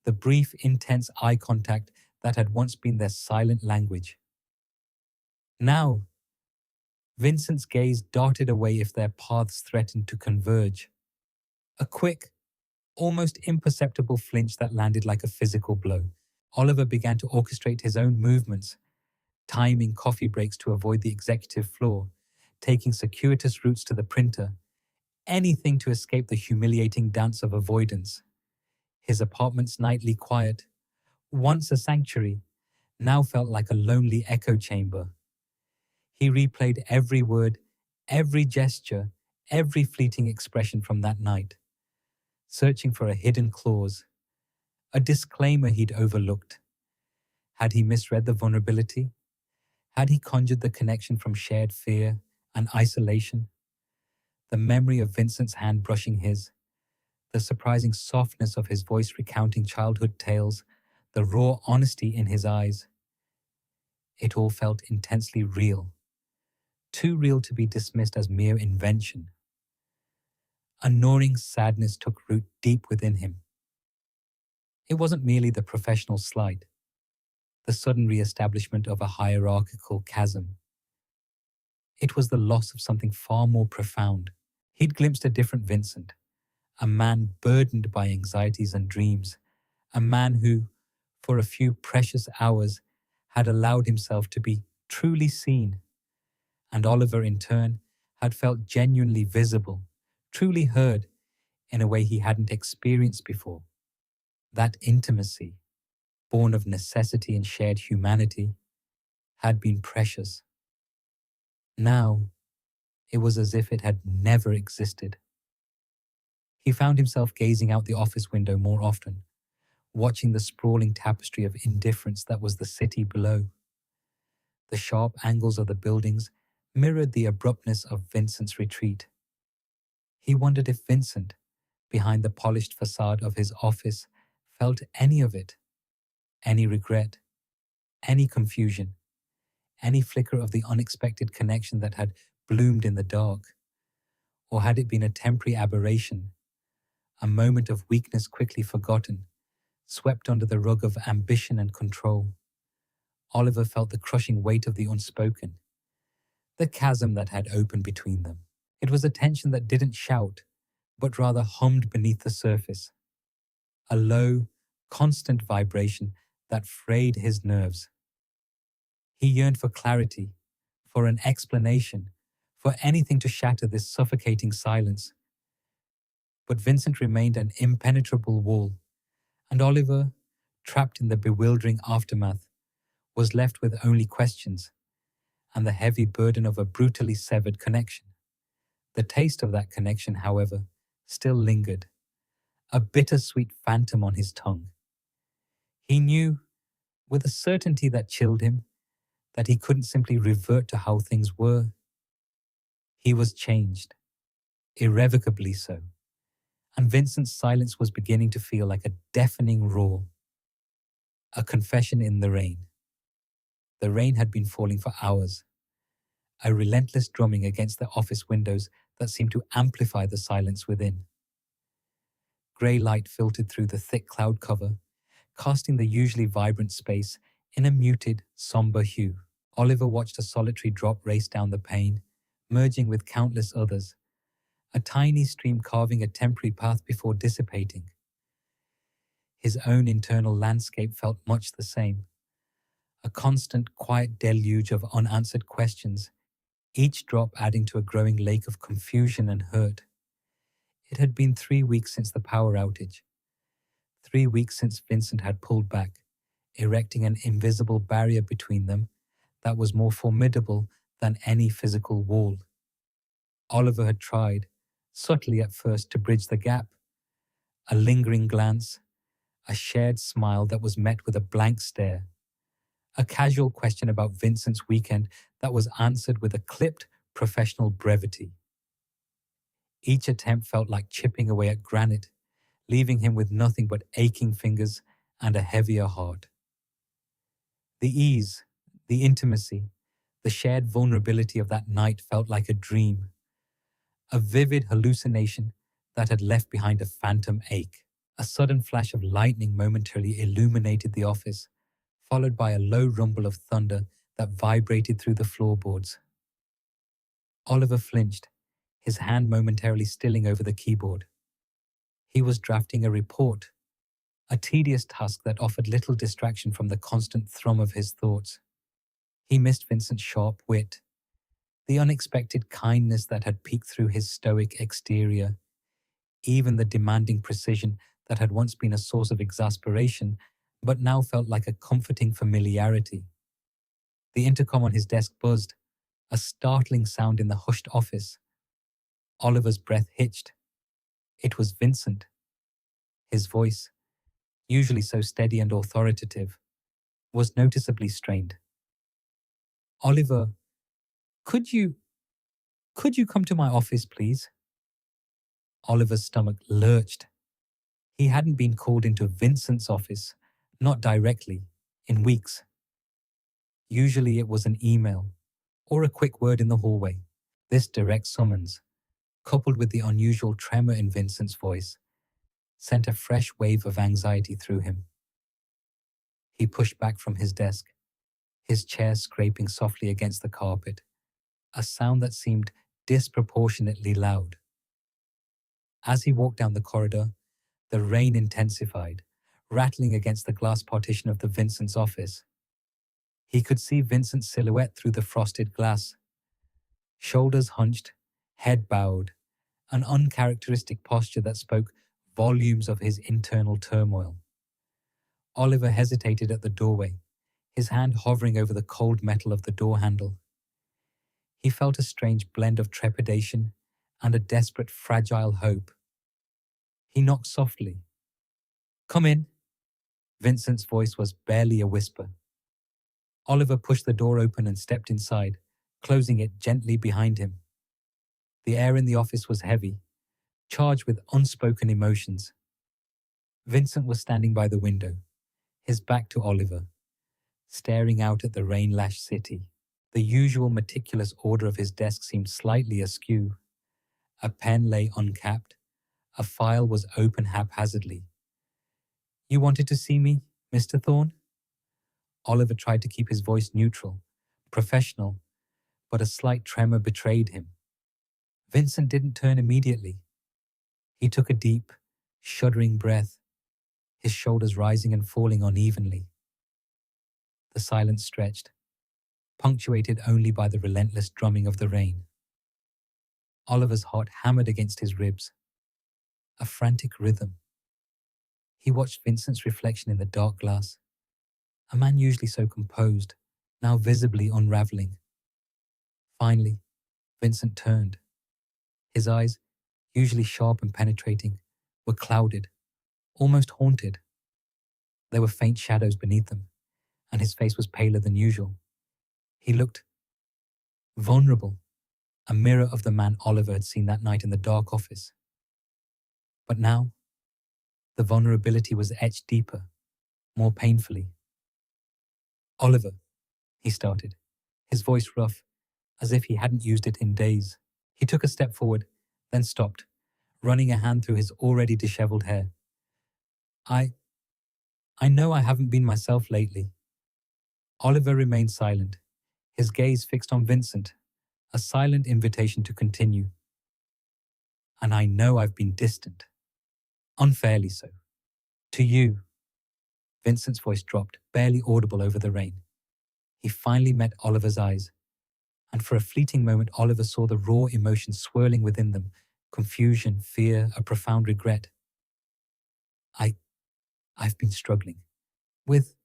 Speaker 1: the brief, intense eye contact that had once been their silent language. Now, Vincent's gaze darted away if their paths threatened to converge. A quick, almost imperceptible flinch that landed like a physical blow. Oliver began to orchestrate his own movements, timing coffee breaks to avoid the executive floor, taking circuitous routes to the printer, anything to escape the humiliating dance of avoidance. His apartment's nightly quiet, once a sanctuary, now felt like a lonely echo chamber. He replayed every word, every gesture, every fleeting expression from that night, searching for a hidden clause, a disclaimer he'd overlooked. Had he misread the vulnerability? Had he conjured the connection from shared fear and isolation? The memory of Vincent's hand brushing his, the surprising softness of his voice recounting childhood tales, the raw honesty in his eyes. It all felt intensely real, too real to be dismissed as mere invention. A gnawing sadness took root deep within him. It wasn't merely the professional slight, the sudden re-establishment of a hierarchical chasm. It was the loss of something far more profound. He'd glimpsed a different Vincent, a man burdened by anxieties and dreams, a man who, for a few precious hours, had allowed himself to be truly seen. And Oliver, in turn, had felt genuinely visible, truly heard, in a way he hadn't experienced before. That intimacy, born of necessity and shared humanity, had been precious. Now, it was as if it had never existed. He found himself gazing out the office window more often, watching the sprawling tapestry of indifference that was the city below. The sharp angles of the buildings mirrored the abruptness of Vincent's retreat. He wondered if Vincent, behind the polished facade of his office, felt any of it, any regret, any confusion, any flicker of the unexpected connection that had bloomed in the dark. Or had it been a temporary aberration, a moment of weakness quickly forgotten, swept under the rug of ambition and control? Oliver felt the crushing weight of the unspoken, the chasm that had opened between them. It was a tension that didn't shout, but rather hummed beneath the surface. A low, constant vibration that frayed his nerves. He yearned for clarity, for an explanation, for anything to shatter this suffocating silence. But Vincent remained an impenetrable wall, and Oliver, trapped in the bewildering aftermath, was left with only questions and the heavy burden of a brutally severed connection. The taste of that connection, however, still lingered, a bittersweet phantom on his tongue. He knew, with a certainty that chilled him, that he couldn't simply revert to how things were. He was changed, irrevocably so, and Vincent's silence was beginning to feel like a deafening roar. A confession in the rain. The rain had been falling for hours, a relentless drumming against the office windows that seemed to amplify the silence within. Grey light filtered through the thick cloud cover, casting the usually vibrant space in a muted, somber hue. Oliver watched a solitary drop race down the pane, merging with countless others, a tiny stream carving a temporary path before dissipating. His own internal landscape felt much the same, a constant, quiet deluge of unanswered questions, each drop adding to a growing lake of confusion and hurt. It had been 3 weeks since the power outage, 3 weeks since Vincent had pulled back, erecting an invisible barrier between them that was more formidable than any physical wall. Oliver had tried, subtly at first, to bridge the gap. A lingering glance, a shared smile that was met with a blank stare, a casual question about Vincent's weekend that was answered with a clipped, professional brevity. Each attempt felt like chipping away at granite, leaving him with nothing but aching fingers and a heavier heart. The ease, the intimacy, the shared vulnerability of that night felt like a dream, a vivid hallucination that had left behind a phantom ache. A sudden flash of lightning momentarily illuminated the office, followed by a low rumble of thunder that vibrated through the floorboards. Oliver flinched, his hand momentarily stilling over the keyboard. He was drafting a report, a tedious task that offered little distraction from the constant thrum of his thoughts. He missed Vincent's sharp wit, the unexpected kindness that had peeked through his stoic exterior, even the demanding precision that had once been a source of exasperation, but now felt like a comforting familiarity. The intercom on his desk buzzed, a startling sound in the hushed office. Oliver's breath hitched. It was Vincent. His voice, usually so steady and authoritative, was noticeably strained. "Oliver, could you come to my office, please?" Oliver's stomach lurched. He hadn't been called into Vincent's office, not directly, in weeks. Usually it was an email or a quick word in the hallway. This direct summons, coupled with the unusual tremor in Vincent's voice, sent a fresh wave of anxiety through him. He pushed back from his desk, his chair scraping softly against the carpet, a sound that seemed disproportionately loud. As he walked down the corridor, the rain intensified, rattling against the glass partition of the Vincent's office. He could see Vincent's silhouette through the frosted glass. Shoulders hunched, head bowed, an uncharacteristic posture that spoke volumes of his internal turmoil. Oliver hesitated at the doorway, his hand hovering over the cold metal of the door handle. He felt a strange blend of trepidation and a desperate, fragile hope. He knocked softly. "Come in." Vincent's voice was barely a whisper. Oliver pushed the door open and stepped inside, closing it gently behind him. The air in the office was heavy, charged with unspoken emotions. Vincent was standing by the window, his back to Oliver, staring out at the rain-lashed city. The usual meticulous order of his desk seemed slightly askew. A pen lay uncapped, a file was open haphazardly. "You wanted to see me, Mr. Thorne?" Oliver tried to keep his voice neutral, professional, but a slight tremor betrayed him. Vincent didn't turn immediately. He took a deep, shuddering breath, his shoulders rising and falling unevenly. The silence stretched, punctuated only by the relentless drumming of the rain. Oliver's heart hammered against his ribs. a frantic rhythm. He watched Vincent's reflection in the dark glass, a man usually so composed, now visibly unraveling. Finally, Vincent turned. His eyes, usually sharp and penetrating, were clouded, almost haunted. There were faint shadows beneath them, and his face was paler than usual. He looked vulnerable, a mirror of the man Oliver had seen that night in the dark office. But now, the vulnerability was etched deeper, more painfully. "Oliver," he started, his voice rough, as if he hadn't used it in days. He took a step forward, then stopped, running a hand through his already disheveled hair. I know I haven't been myself lately." Oliver remained silent, his gaze fixed on Vincent, a silent invitation to continue. "And I know I've been distant. Unfairly so. To you." Vincent's voice dropped, barely audible over the rain. He finally met Oliver's eyes, and for a fleeting moment Oliver saw the raw emotion swirling within them, confusion, fear, a profound regret. I've been struggling. With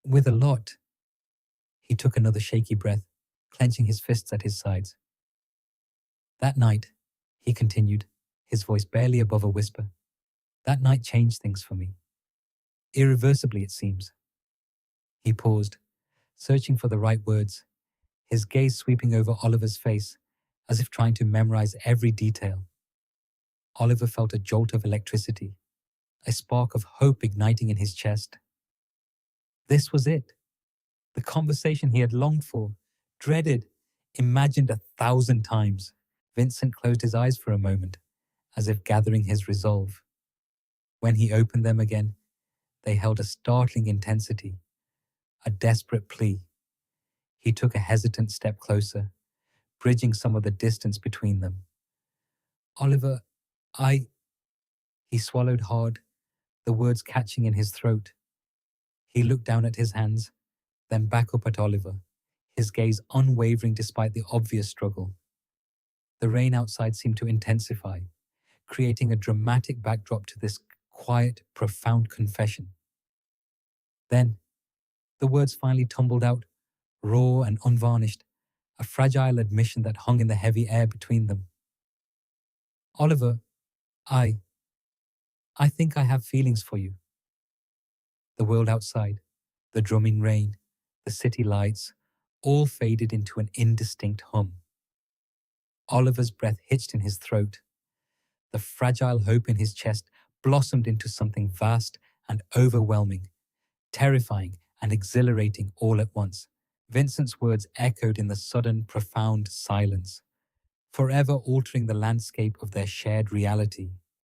Speaker 1: a lot." He took another shaky breath, clenching his fists at his sides. "That night," he continued, his voice barely above a whisper, "that night changed things for me. Irreversibly, it seems." He paused, searching for the right words, his gaze sweeping over Oliver's face, as if trying to memorize every detail. Oliver felt a jolt of electricity, a spark of hope igniting in his chest. This was it. The conversation he had longed for, dreaded, imagined 1,000 times. Vincent closed his eyes for a moment, as if gathering his resolve. When he opened them again, they held a startling intensity, a desperate plea. He took a hesitant step closer, bridging some of the distance between them. "Oliver, He swallowed hard, the words catching in his throat. He looked down at his hands, then back up at Oliver, his gaze unwavering despite the obvious struggle. The rain outside seemed to intensify, creating a dramatic backdrop to this quiet, profound confession. Then, the words finally tumbled out, raw and unvarnished, a fragile admission that hung in the heavy air between them. "Oliver, I think I have feelings for you." The world outside, the drumming rain, the city lights, all faded into an indistinct hum. Oliver's breath hitched in his throat. The fragile hope in his chest blossomed into something vast and overwhelming, terrifying and exhilarating all at once. Vincent's words echoed in the sudden, profound silence, forever altering the landscape of their shared reality.